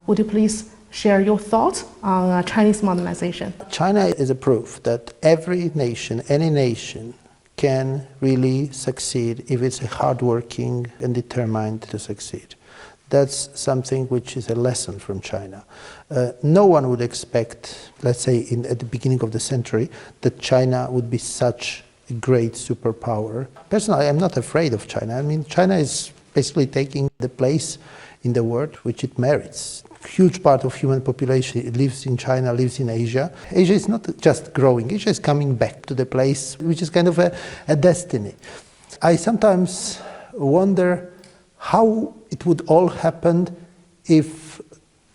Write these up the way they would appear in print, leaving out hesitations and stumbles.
Would you please share your thoughts on Chinese modernization? China is a proof that every nation, any nation, can really succeed if it's hardworking and determined to succeed. That's something which is a lesson from China. No one would expect, let's say at the beginning of the century, that China would be such a great superpower. Personally, I'm not afraid of China. I mean, China is basically taking the place in the world which it merits. Huge part of human population lives in China, lives in Asia. Asia is not just growing, Asia is coming back to the place which is kind of a destiny. I sometimes wonder how it would all happen if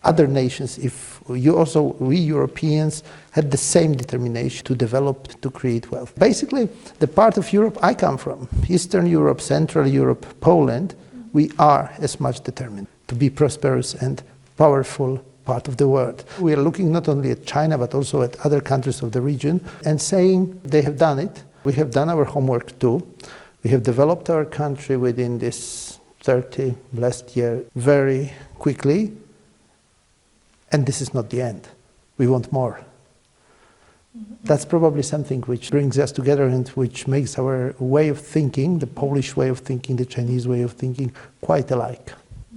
other nations, if we Europeans had the same determination to develop, to create wealth. Basically, the part of Europe I come from, Eastern Europe, Central Europe, Poland, we are as much determined to be prosperous and powerful part of the world. We are looking not only at China but also at other countries of the region and saying they have done it. We have done our homework too. We have developed our country within this 30 last year very quickly, and this is not the end. We want more. That's probably something which brings us together and which makes our way of thinking, the Polish way of thinking, the Chinese way of thinking, quite alike.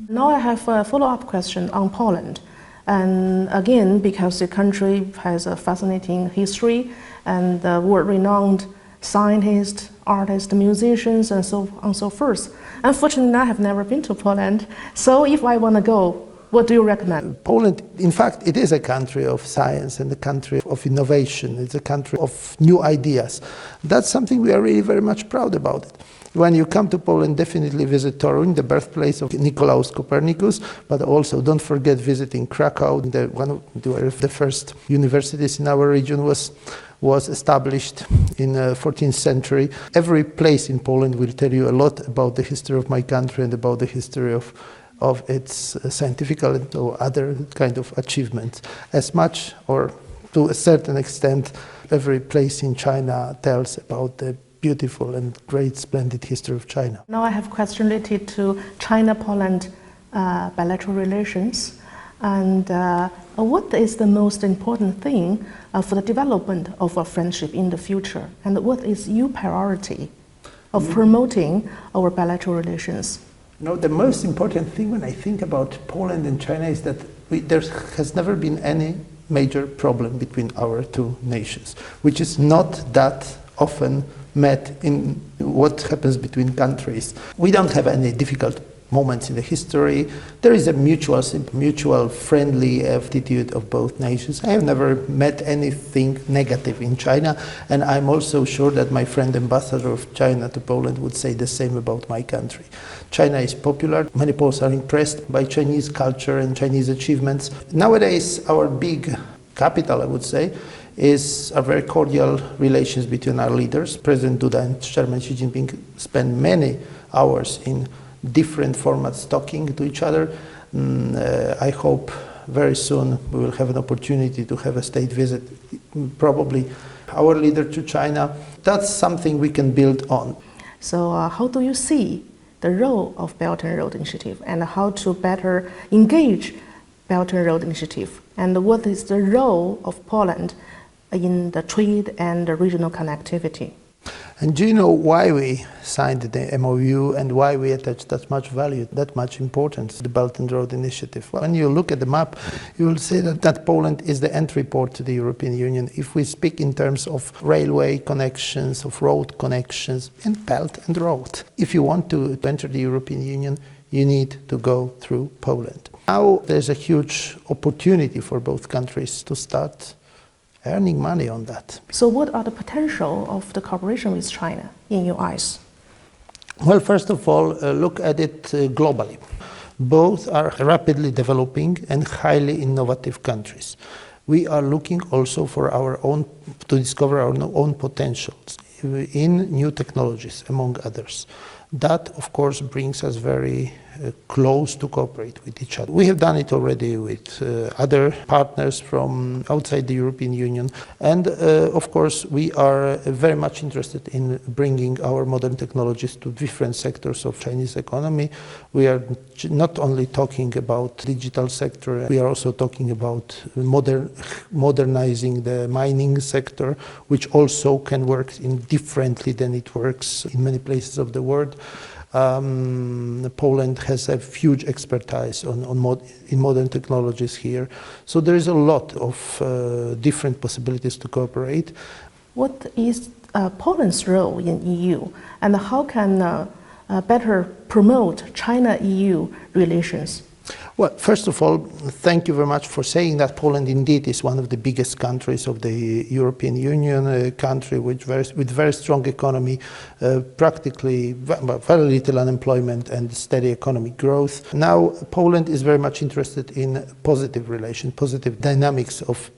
Now I have a follow-up question on Poland. And again, because the country has a fascinating history and world-renowned scientists, artists, musicians, and so on and so forth. Unfortunately, I have never been to Poland. So if I want to go, what do you recommend? Poland, in fact, it is a country of science and a country of innovation. It's a country of new ideas. That's something we are really very much proud about. When you come to Poland, definitely visit Toruń, the birthplace of Nicolaus Copernicus, but also don't forget visiting Krakow. One of the first universities in our region was established in the 14th century. Every place in Poland will tell you a lot about the history of my country and about the history of its scientific or other kind of achievements. As much, or to a certain extent, every place in China tells about the beautiful and great, splendid history of China. Now I have a question related to China-Poland bilateral relations. And what is the most important thing for the development of a friendship in the future? And what is your priority of promoting our bilateral relations? No, the most important thing when I think about Poland and China is that there has never been any major problem between our two nations, which is not that often met in what happens between countries. We don't have any difficult moments in the history. There is a mutual friendly attitude of both nations. I have never met anything negative in China, and I'm also sure that my friend ambassador of China to Poland would say the same about my country. China is popular. Many Poles are impressed by Chinese culture and Chinese achievements. Nowadays, our big capital, I would say, is a very cordial relations between our leaders. President Duda and Chairman Xi Jinping spend many hours in different formats talking to each other. I hope very soon we will have an opportunity to have a state visit, probably our leader to China. That's something we can build on. So how do you see the role of Belt and Road Initiative and how to better engage Belt and Road Initiative? And what is the role of Poland in the trade and the regional connectivity? And do you know why we signed the MOU and why we attach that much value, that much importance to the Belt and Road Initiative? When you look at the map, you will see that Poland is the entry port to the European Union. If we speak in terms of railway connections, of road connections, and Belt and Road. If you want to enter the European Union, you need to go through Poland. Now there's a huge opportunity for both countries to start earning money on that. So what are the potential of the cooperation with China in your eyes? Well, first of all, look at it globally. Both are rapidly developing and highly innovative countries. We are looking also for to discover our own potentials in new technologies, among others. That, of course, brings us very close to cooperate with each other. We have done it already with other partners from outside the European Union, and of course we are very much interested in bringing our modern technologies to different sectors of Chinese economy. We are not only talking about digital sector, we are also talking about modernizing the mining sector, which also can work differently than it works in many places of the world. Poland has a huge expertise in modern technologies here. So there is a lot of different possibilities to cooperate. What is Poland's role in EU, and how can better promote China-EU relations? Well, first of all, thank you very much for saying that Poland indeed is one of the biggest countries of the European Union, a country with very strong economy, practically very little unemployment and steady economic growth. Now, Poland is very much interested in positive relations, positive dynamics of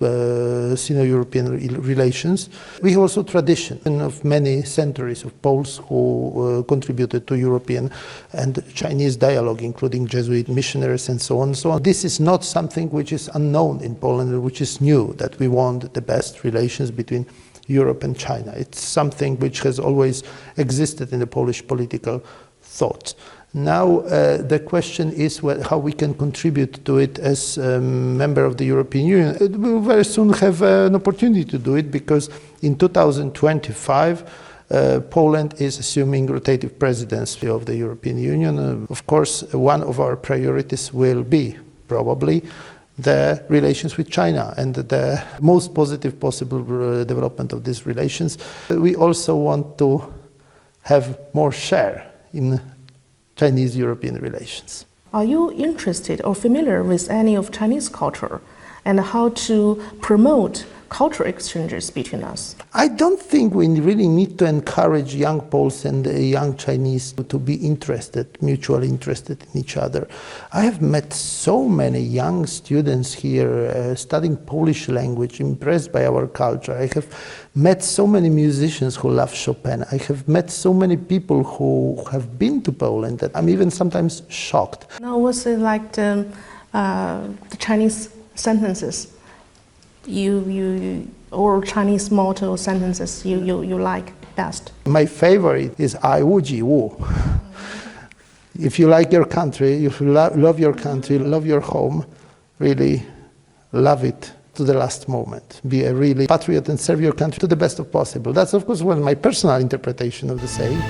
Sino-European relations. We have also tradition of many centuries of Poles who contributed to European and Chinese dialogue, including Jesuit missionaries and so on. So this is not something which is unknown in Poland, which is new, that we want the best relations between Europe and China. It's something which has always existed in the Polish political thought. Now the question is how we can contribute to it as a member of the European Union. We will very soon have an opportunity to do it, because in 2025 Poland is assuming rotative presidency of the European Union. Of course, one of our priorities will be probably the relations with China and the most positive possible development of these relations. We also want to have more share in Chinese-European relations. Are you interested or familiar with any of Chinese culture and how to promote cultural exchanges between us? I don't think we really need to encourage young Poles and young Chinese to be mutually interested in each other. I have met so many young students here studying Polish language, impressed by our culture. I have met so many musicians who love Chopin. I have met so many people who have been to Poland that I'm even sometimes shocked. Now, what's it like the Chinese sentences? Or Chinese motto sentences you like best? My favorite is "I wu ji wu." If you like your country, if you love your country, love your home, really love it to the last moment. Be a really patriot and serve your country to the best of possible. That's, of course, my personal interpretation of the saying.